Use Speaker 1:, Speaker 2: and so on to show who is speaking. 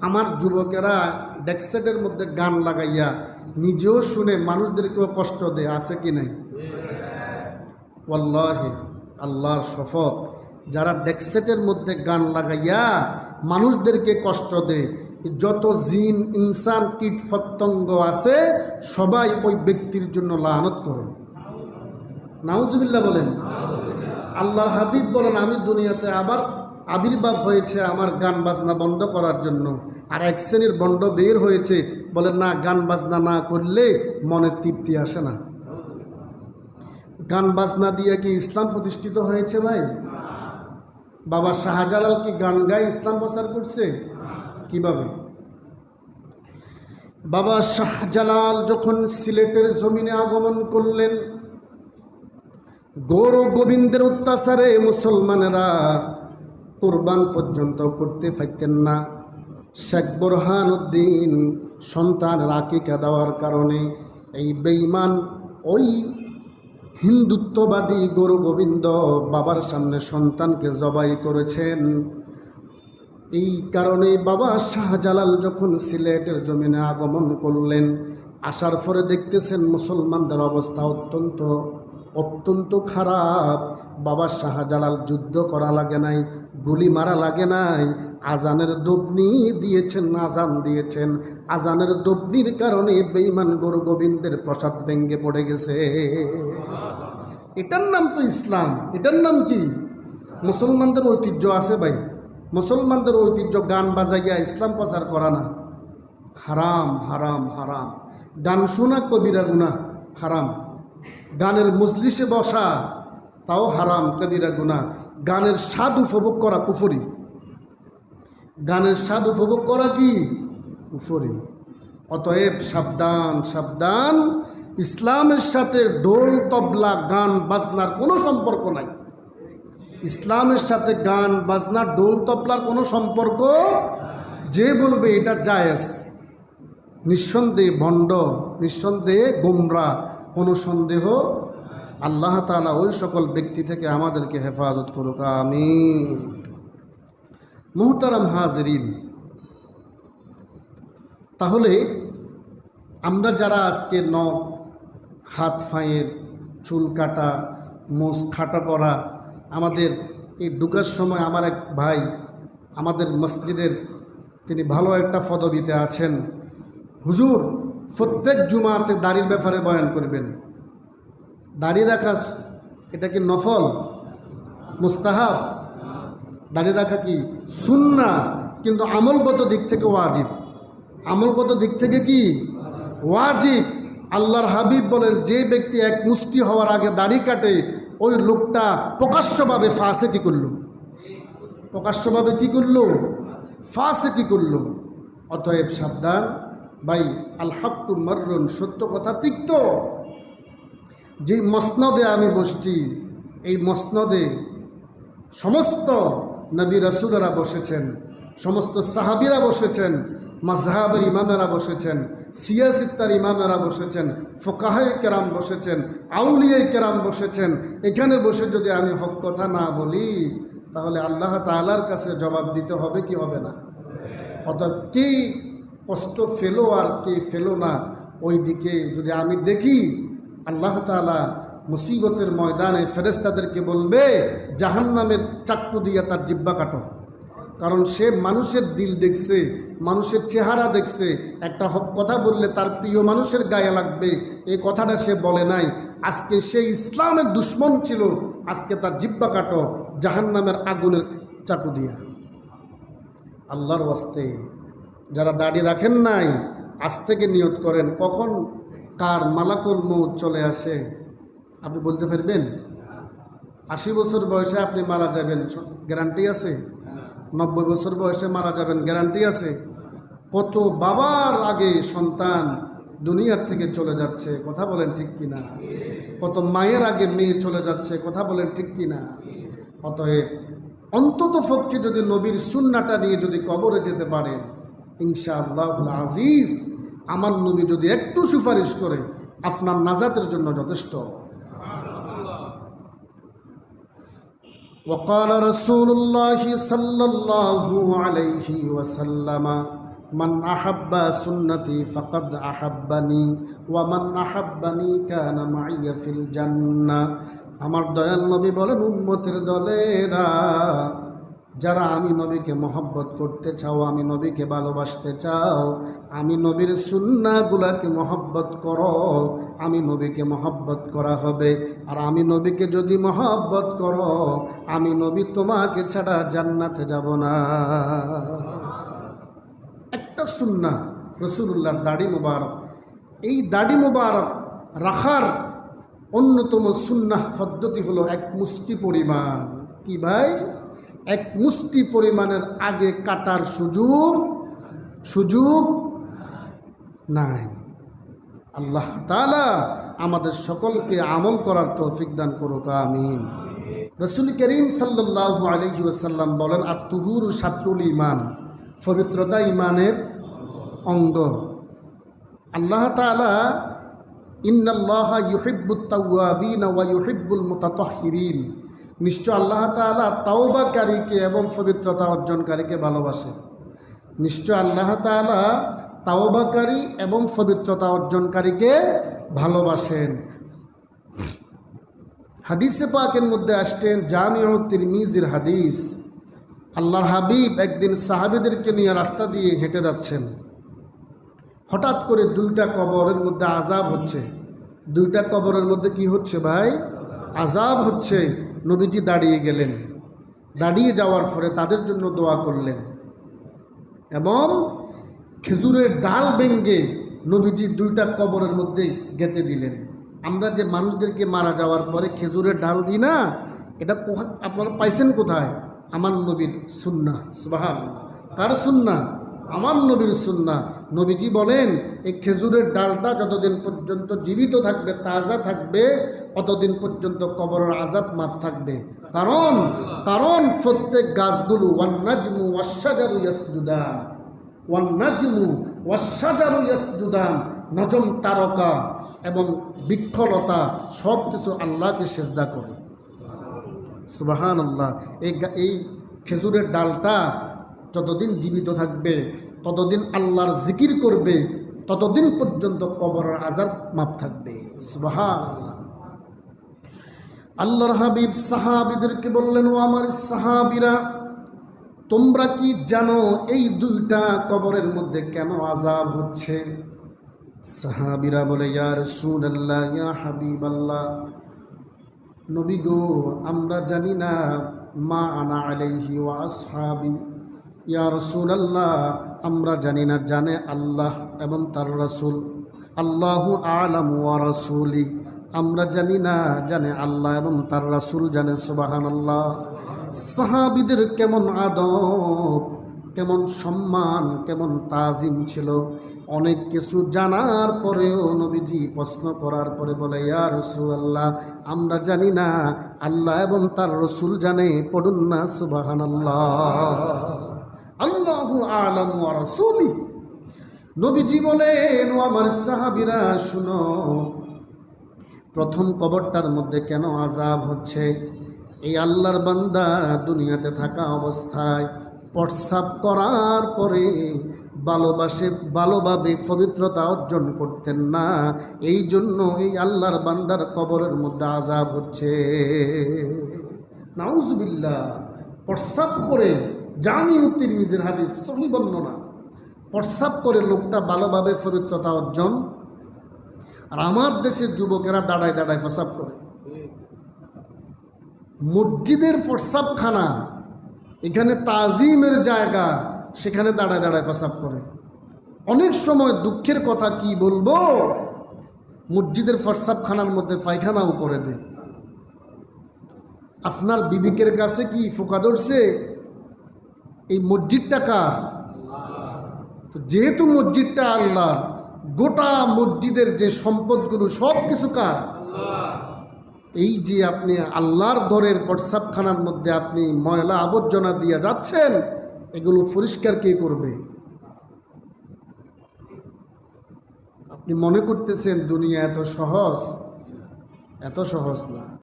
Speaker 1: আমার যুবকেরা ডেস্কসেটের মধ্যে গান লাগাইয়া নিজেও শুনে মানুষদেরকেও কষ্ট দেয়, আছে কি নাই? ওয়াল্লাহি আল্লাহর শপথ, যারা ডেস্কসেটের মধ্যে গান লাগাইয়া মানুষদেরকে কষ্ট দেয়, যত জিন ইনসান কীট পতঙ্গ আছে সবাই ওই ব্যক্তির জন্য লানত করে। নাউজুবিল্লাহ বলেন। আল্লাহর হাবিব বলেন, আমি দুনিয়াতে আবার আবির্ভাব হয়েছে আমার গান বাজনা বন্ধ করার জন্য, আর এক শ্রেণীর বন্ড বের হয়েছে, বলে না, গান বাজনা না করলে মনে তৃপ্তি আসে না। গান বাজনা দিয়ে কি ইসলাম প্রতিষ্ঠিত হয়েছে ভাই? বাবা শাহজালাল কি গান গায়ে ইসলাম প্রচার করছে? কিভাবে? বাবা শাহজালাল যখন সিলেটের জমিনে আগমন করলেন, গৌর গোবিন্দের অত্যাচারে মুসলমানেরা কুরবান পর্যন্ত করতে পারতেন না। শেখ বোরহানউদ্দিন সন্তানের আকিকা দেওয়ার কারণে এই বেঈমান ওই হিন্দুত্ববাদী গৌর গোবিন্দ বাবার সামনে সন্তানকে জবাই করেছেন। এই কারণে বাবা শাহজালাল যখন সিলেটের জমিনে আগমন করলেন, আসার পরে দেখতেছেন মুসলমানদের অবস্থা অত্যন্ত খারাপ। বাবা শাহজালাল যুদ্ধ করা লাগে নাই, গুলি মারা লাগে নাই, আজানের দবনি দিয়েছেন, আজান দিয়েছেন। আজানের দবনির কারণে বেঈমান গৌর গোবিন্দের প্রসাদ ভেঙ্গে পড়ে গেছে। এটার নাম তো ইসলাম। এটার নাম কি? মুসলমানদের ঐতিহ্য আছে ভাই। মুসলমানদের ঐতিহ্য গান বাজাইয়া ইসলাম প্রচার করা না। হারাম হারাম হারাম। গান শোনা কবিরা গুনাহ, হারাম। গানের মজলিসে বসা তাও হারাম, কবিরা গুনাহ। গানের স্বাদ উপভোগ করা কুফরি। গানের স্বাদ উপভোগ করা কি? কুফরি। অতএব সাবধান সাবধান, ইসলামের সাথে ঢোল তবলা গান বাজনার কোনো সম্পর্ক নাই। ইসলামের সাথে গান বাজনা ঢোল তবলার কোনো সম্পর্ক। যে বলবে এটা জায়েজ, নিঃসন্দেহে ভণ্ড, নিঃসন্দেহে গোমরা, কোনো সন্দেহ। আল্লাহ তাআলা ওই সকল ব্যক্তি থেকে আমাদেরকে হেফাজত করুক, আমিন। মুহতারাম হাজরিন, তাহলে আমরা যারা আজকে নখ, হাত ফাঁয়ের চুল কাটা, মোষ খাটা করা, আমাদের এই ঢুকার সময় আমার এক ভাই আমাদের মসজিদের, তিনি ভালো একটা পদবিতে আছেন, হুজুর প্রত্যেক জুমাতে দাড়ির ব্যাপারে বয়ান করবেন। দাড়ি রাখা এটা কি নফল, মুস্তাহাব? দাড়ি রাখা কি সুন্নাহ, কিন্তু আমলগত দিক থেকে ওয়াজিব। আমলগত দিক থেকে কি ওয়াজিব। আল্লাহর হাবিব বলেন, যে ব্যক্তি এক মুষ্টি হওয়ার আগে দাড়ি কাটে, ওই লোকটা প্রকাশ্যভাবে ফাসিকি করল। প্রকাশ্যভাবে কি করল? ফাসিকি করল। অতএব সাবধান ভাই। আল হাক্কু মাররুন, সত্য কথা তিক্ত। যে মসনদে আমি বসছি, এই মসনদে সমস্ত নবী রাসূলরা বসেছেন, সমস্ত সাহাবীরা বসেছেন, মাযহাবের ইমামেরা বসেছেন, সিয়াসিত্তার ইমামেরা বসেছেন, ফুকাহায়ে কেরাম বসেছেন, আউলিয়ায়ে কেরাম বসেছেন। এখানে বসে যদি আমি হক কথা না বলি, তাহলে আল্লাহ তাআলার কাছে জবাব দিতে হবে কি হবে না? অর্থাৎ কে কষ্ট ফেলো আর কে ফেলো না, ওই দিকে যদি আমি দেখি, আল্লাহ তাআলা মুসিবতের ময়দানে ফেরেশতাদেরকে বলবে, জাহান্নামের চাক্কু দিয়ে তার জিহ্বা কাটো। কারণ সে মানুষের দিল দেখছে, মানুষের চেহারা দেখছে। একটা হক কথা বললে তার প্রিয় মানুষের গায়ে লাগবে, এই কথাটা সে বলে নাই। আজকে সে ইসলামের দুশ্মন ছিল, আজকে তার জিহ্বা কাটো জাহান্নামের আগুনের চাকু দিয়া। আল্লাহর ওয়াস্তে যারা দাড়ি রাখেন নাই, আজ থেকে নিয়ত করেন, কখন কার মালাকুল মউত চলে আসে আপনি বলতে পারবেন? 80 বছর বয়সে আপনি মারা যাবেন, গ্যারান্টি আছে? 90 বছর বয়সে মারা যাবেন, গ্যারান্টি আছে? কত বাবার আগে সন্তান দুনিয়ার থেকে চলে যাচ্ছে, কথা বলেন ঠিক কিনা? কত মায়ের আগে মেয়ে চলে যাচ্ছে, কথা বলেন ঠিক কিনা? অতএব অন্তত পক্ষে যদি নবীর সুন্নাহটা নিয়ে যদি কবরে যেতে পারেন, ইনশাআল্লাহুল আজিজ, আমার নবী যদি একটু সুপারিশ করে, আপনার নাজাতের জন্য যথেষ্ট। وقال رسول الله صلى الله عليه وسلم মান আহাব্বা সুন্নতি ফাকাদ আহাব্বানি ওয়া মান আহাব্বানি কানা মাইয়া ফিল জান্নাহ। আমার দয়াল নবী বলেন, উম্মতের দলেরা, যারা আমি নবীকে মহব্বত করতে চাও, আমি নবীকে ভালোবাসতে চাও, আমি নবীর সুন্নাহগুলাকে মহব্বত করো, আমি নবীকে মহব্বত করা হবে। আর আমি নবীকে যদি মহব্বত করো, আমি নবী তোমাকে ছাড়া জান্নাতে যাব না। একটা সুন্নাহ রাসূলুল্লাহর দাড়ি মুবারক, এই দাড়ি মুবারক রাখার অন্যতম সুন্নাহ পদ্ধতি হলো এক মুষ্টি পরিমাণ। কি ভাই? এক মুষ্টি পরিমাণের আগে কাটার সুযোগ নাই। আল্লাহ তাআলা আমাদের সকলকে আমল করার তৌফিক দান করুক, আমিন। রাসূল করিম সাল্লাল্লাহু আলাইহি ওয়াসাল্লাম বলেন, আত-তুহুরু শাতরুল ঈমান, পবিত্রতা ঈমানের অঙ্গ। আল্লাহ তাআলা ইন্নাল্লাহা ইউহিব্বুত তাওয়াবিন ওয়া ইউহিব্বুল মুতাতাহহিরিন, নিশ্চয় আল্লাহ তাআলা তাওবাকারীকে এবং পবিত্রতা অর্জনকারীকে ভালোবাসেন। নিশ্চয় আল্লাহ তাআলা তাওবাকারী এবং পবিত্রতা অর্জনকারীকে ভালোবাসেন। হাদিসে পাকের মধ্যে আসছেন, জামিউ তিরমিজির হাদিস, আল্লাহর হাবিব একদিন সাহাবীদেরকে নিয়ে রাস্তা দিয়ে হেঁটে যাচ্ছেন। হঠাৎ করে দুইটা কবরের মধ্যে আযাব হচ্ছে। দুইটা কবরের মধ্যে কি হচ্ছে ভাই? আযাব হচ্ছে। নবীজি দাঁড়িয়ে গেলেন। দাঁড়িয়ে যাওয়ার পরে তাদের জন্য দোয়া করলেন এবং খেজুরের ডাল ভেঙে নবীজি দুইটা কবরের মধ্যে গেঁথে দিলেন। আমরা যে মানুষদেরকে মারা যাওয়ার পরে খেজুরের ডাল দিই না, এটা আপনারা পাইছেন কোথায়? আমার নবীর সুন্নাহ। সুবহানাল্লাহ। কার সুন্নাহ? আমার নবীর সুন্নাহ। নবীজি বলেন, এই খেজুরের ডালটা যতদিন পর্যন্ত জীবিত থাকবে, তাজা থাকবে, অতদিন পর্যন্ত কবরের আযাব মাফ থাকবে। কারণ প্রত্যেক গাছগুলো ওয়ান্নাজমু ওয়াশশাজারু ইয়াসজুদান, ওয়ান্নাজমু ওয়াশশাজারু ইয়াসজুদান, নজম, তারকা এবং বৃক্ষলতা সব কিছু আল্লাহকে সেজদা করে। সুবহানাল্লাহ। এই খেজুরের ডালটা যতদিন জীবিত থাকবে, ততদিন আল্লাহর জিকির করবে, ততদিন পর্যন্ত কবরের আযাব মাফ থাকবে। সুবহানাল্লাহ। আল্লাহর হাবিব সাহাবীদেরকে বললেন, ও আমার সাহাবীরা, তোমরা কি জানো এই দুইটা কবরের মধ্যে কেন আযাব হচ্ছে? সাহাবীরা বলে, ইয়া রাসূলুল্লাহ, ইয়া হাবিবাল্লাহ, নবী গো, আমরা জানি না। মা আনা আলাইহি ওয়া আসহাবি, ইয়া রাসূলুল্লাহ, আমরা জানি না, জানে আল্লাহ এবং তার রাসূল। আল্লাহু আ'লামু ওয়া রাসূলি, আমরা জানি না, জানে আল্লাহ এবং তার রাসূল জানে। সুবহানাল্লাহ। সাহাবীদের কেমন আদব, কেমন সম্মান, কেমন তাজিম ছিল। অনেক কিছু জানার পরেও নবীজি প্রশ্ন করার পরে বলে, ইয়া রাসূলুল্লাহ, আমরা জানি না, আল্লাহ এবং তার রাসূল জানে। পড়ুন না সুবহানাল্লাহ। আল্লাহু আ'লামু ওয়া রাসূলি। নবীজি বলেন, ও আমার সাহাবীরা শুনো, প্রথম কবরটার মধ্যে কেন আযাব হচ্ছে? এই আল্লাহর বান্দা দুনিয়াতে থাকা অবস্থায় প্রস্রাব করার পরে ভালোভাবে পবিত্রতা অর্জন করতেন না, এই জন্য এই আল্লাহর বান্দার কবরের মধ্যে আযাব হচ্ছে। নাউজুবিল্লাহ। প্রস্রাব করে, জামিউ তিরমিজির হাদিস, সহিহ বর্ণনা, প্রস্রাব করে লোকটা ভালোভাবে পবিত্রতা অর্জন। আর আমার দেশের যুবকেরা দাঁড়ায় দাঁড়ায় প্রস্রাব করে। মসজিদের প্রস্রাবখানা, এখানে তাজিমের জায়গা, সেখানে দাঁড়ায় দাঁড়ায় প্রস্রাব করে। অনেক সময় দুঃখের কথা কি বলবো, মসজিদের প্রস্রাবখানার মধ্যে পায়খানাও করে দেয়। আপনার বিবেকের কাছে কি ফোকা ধরছে? এই মসজিদটা কার? তো যেহেতু মসজিদটা আল্লাহর, গোটা মসজিদের যে সম্পদগুলো সব কিছু কার? এই যে আপনি আল্লাহর ঘরের প্রস্রাবখানার মধ্যে আপনি ময়লা আবর্জনা দিয়ে যাচ্ছেন, এগুলো পরিষ্কার কে করবে? আপনি মনে করতেছেন দুনিয়া এত সহজ? এত সহজ না।